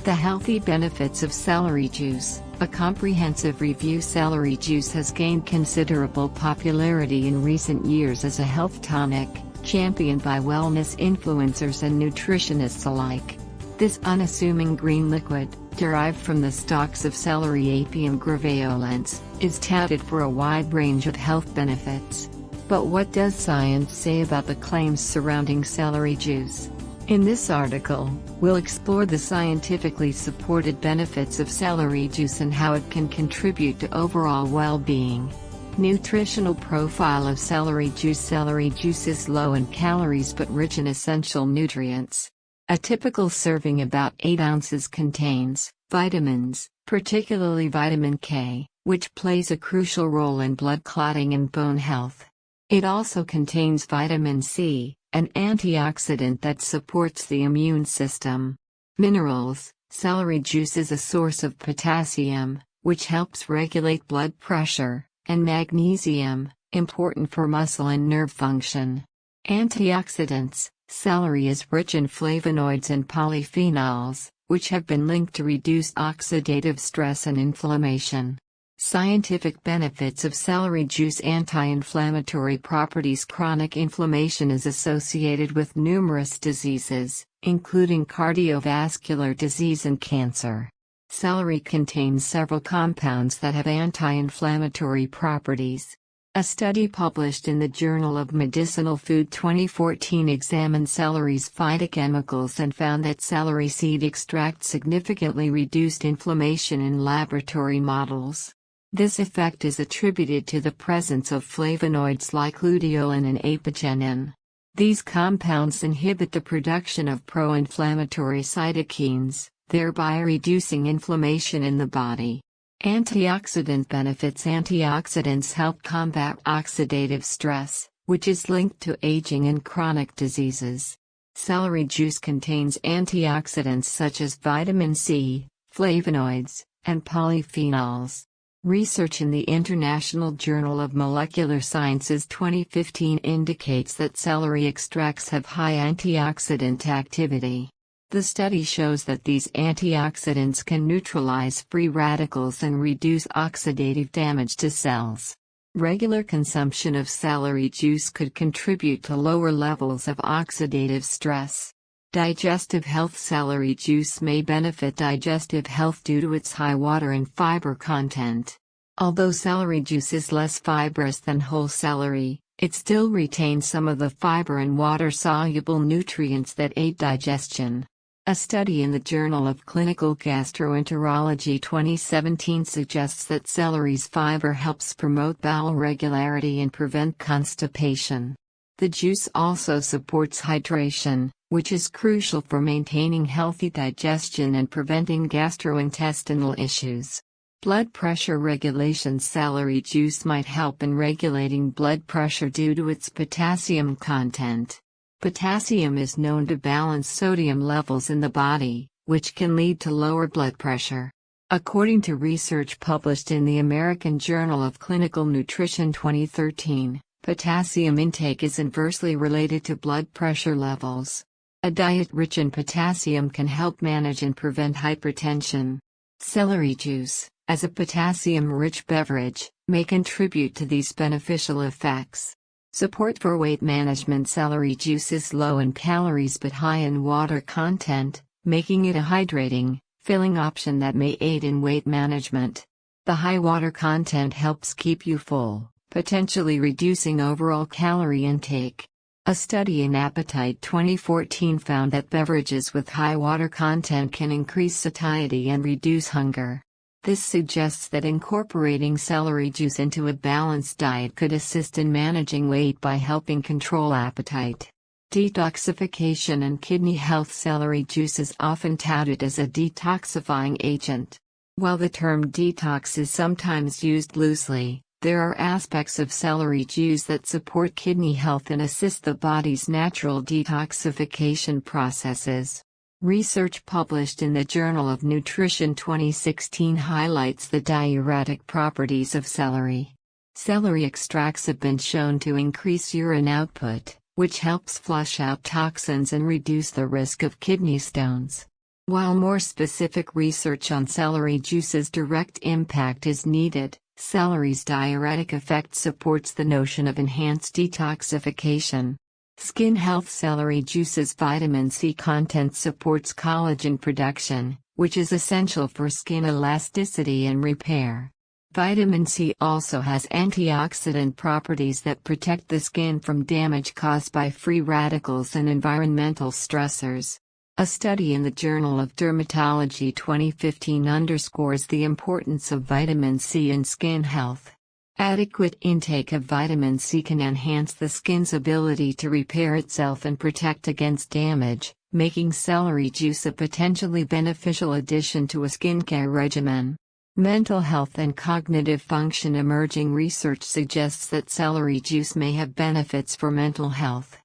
The healthy benefits of celery juice. A comprehensive review. Celery juice has gained considerable popularity in recent years as a health tonic, championed by wellness influencers and nutritionists alike. This unassuming green liquid, derived from the stalks of Celery Apium graveolens, is touted for a wide range of health benefits. But what does science say about the claims surrounding celery juice? In this article, we'll explore the scientifically supported benefits of celery juice and how it can contribute to overall well-being. Nutritional profile of celery juice. Celery juice is low in calories but rich in essential nutrients. A typical serving, about 8 ounces, contains vitamins, particularly vitamin K, which plays a crucial role in blood clotting and bone health. It also contains vitamin C, an antioxidant that supports the immune system. Minerals. Celery juice is a source of potassium, which helps regulate blood pressure, and magnesium, important for muscle and nerve function. Antioxidants. Celery is rich in flavonoids and polyphenols, which have been linked to reduced oxidative stress and inflammation. Scientific benefits of celery juice. Anti-inflammatory properties. Chronic inflammation is associated with numerous diseases, including cardiovascular disease and cancer. Celery contains several compounds that have anti-inflammatory properties. A study published in the Journal of Medicinal Food 2014 examined celery's phytochemicals and found that celery seed extract significantly reduced inflammation in laboratory models. This effect is attributed to the presence of flavonoids like luteolin and apigenin. These compounds inhibit the production of pro-inflammatory cytokines, thereby reducing inflammation in the body. Antioxidant benefits. Antioxidants help combat oxidative stress, which is linked to aging and chronic diseases. Celery juice contains antioxidants such as vitamin C, flavonoids, and polyphenols. Research in the International Journal of Molecular Sciences 2015 indicates that celery extracts have high antioxidant activity. The study shows that these antioxidants can neutralize free radicals and reduce oxidative damage to cells. Regular consumption of celery juice could contribute to lower levels of oxidative stress. Digestive health. Celery juice may benefit digestive health due to its high water and fiber content. Although celery juice is less fibrous than whole celery, it still retains some of the fiber and water-soluble nutrients that aid digestion. A study in the Journal of Clinical Gastroenterology 2017 suggests that celery's fiber helps promote bowel regularity and prevent constipation. The juice also supports hydration, which is crucial for maintaining healthy digestion and preventing gastrointestinal issues. Blood pressure regulation. Celery juice might help in regulating blood pressure due to its potassium content. Potassium is known to balance sodium levels in the body, which can lead to lower blood pressure. According to research published in the American Journal of Clinical Nutrition 2013, potassium intake is inversely related to blood pressure levels. A diet rich in potassium can help manage and prevent hypertension. Celery juice, as a potassium-rich beverage, may contribute to these beneficial effects. Support for weight management. Celery juice is low in calories but high in water content, making it a hydrating, filling option that may aid in weight management. The high water content helps keep you full, potentially reducing overall calorie intake. A study in Appetite 2014 found that beverages with high water content can increase satiety and reduce hunger. This suggests that incorporating celery juice into a balanced diet could assist in managing weight by helping control appetite. Detoxification and kidney health. Celery juice is often touted as a detoxifying agent. While the term detox is sometimes used loosely, there are aspects of celery juice that support kidney health and assist the body's natural detoxification processes. Research published in the Journal of Nutrition 2016 highlights the diuretic properties of celery. Celery extracts have been shown to increase urine output, which helps flush out toxins and reduce the risk of kidney stones. While more specific research on celery juice's direct impact is needed, celery's diuretic effect supports the notion of enhanced detoxification. Skin health: celery juice's vitamin C content supports collagen production, which is essential for skin elasticity and repair. Vitamin C also has antioxidant properties that protect the skin from damage caused by free radicals and environmental stressors. A study in the Journal of Dermatology 2015 underscores the importance of vitamin C in skin health. Adequate intake of vitamin C can enhance the skin's ability to repair itself and protect against damage, making celery juice a potentially beneficial addition to a skincare regimen. Mental health and cognitive function: emerging research suggests that celery juice may have benefits for mental health.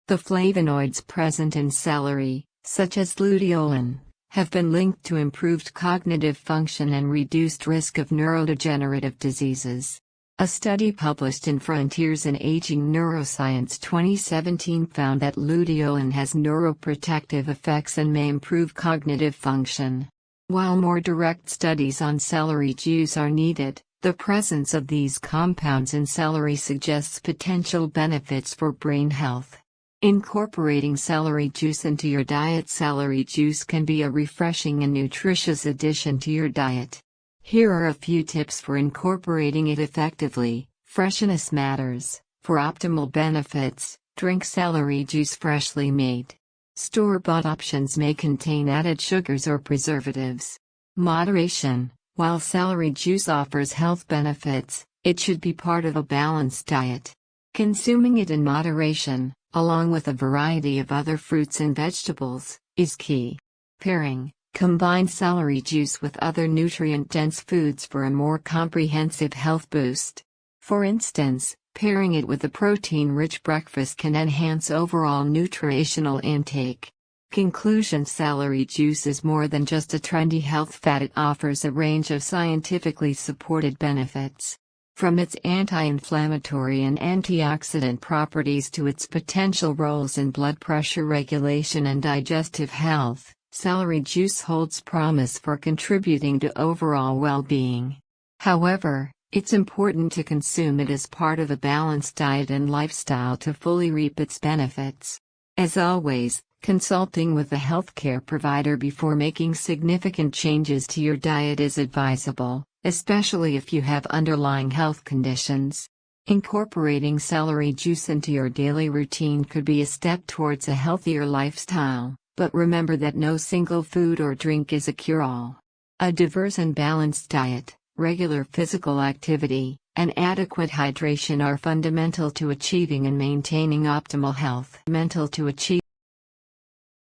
The flavonoids present in celery, such as luteolin, have been linked to improved cognitive function and reduced risk of neurodegenerative diseases. A study published in Frontiers in Aging Neuroscience 2017 found that luteolin has neuroprotective effects and may improve cognitive function. While more direct studies on celery juice are needed, the presence of these compounds in celery suggests potential benefits for brain health. Incorporating celery juice into your diet: celery juice can be a refreshing and nutritious addition to your diet. Here are a few tips for incorporating it effectively. Freshness matters. For optimal benefits, drink celery juice freshly made. Store-bought options may contain added sugars or preservatives. Moderation: while celery juice offers health benefits, it should be part of a balanced diet. Consuming it in moderation, along with a variety of other fruits and vegetables, is key. Pairing: combine celery juice with other nutrient-dense foods for a more comprehensive health boost. For instance, pairing it with a protein-rich breakfast can enhance overall nutritional intake. Conclusion: celery juice is more than just a trendy health fad. It offers a range of scientifically supported benefits. From its anti-inflammatory and antioxidant properties to its potential roles in blood pressure regulation and digestive health, celery juice holds promise for contributing to overall well-being. However, it's important to consume it as part of a balanced diet and lifestyle to fully reap its benefits. As always, consulting with a healthcare provider before making significant changes to your diet is advisable, especially if you have underlying health conditions. Incorporating celery juice into your daily routine could be a step towards a healthier lifestyle, but remember that no single food or drink is a cure-all. A diverse and balanced diet, regular physical activity, and adequate hydration are fundamental to achieving and maintaining optimal health.